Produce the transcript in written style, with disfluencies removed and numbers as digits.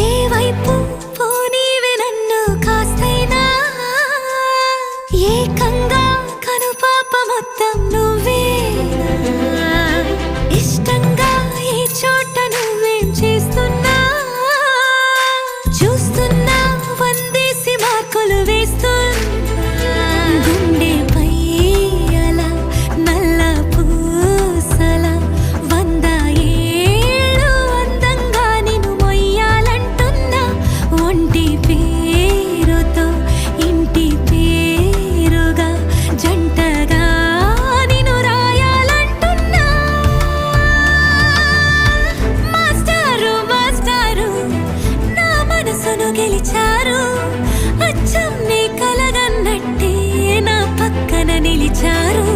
ఏ వైపు పోనీవి నన్ను కాస్తైనా ఏకంగా కనుపాప మొత్తం నువ్వేనా ఇష్టంగా ఈ చోట నువ్వేం చేస్తున్నా చూస్తున్నా వందేసి మార్కులు వేస్తున్నా గుండెపై అలా నల్ల పూసల 100 ఏళ్ళు అందంగా నిన్ను మొయ్యాలంటున్నా ఒంటి పేరుతో ఇంటి పేరుగా జంటగా నిన్ను రాయాలంటున్నా మాస్టారు మాస్టారు నా మనసును గెలిచారు అచ్చం నీ కలగన్నట్టే నా పక్కన నిలిచారు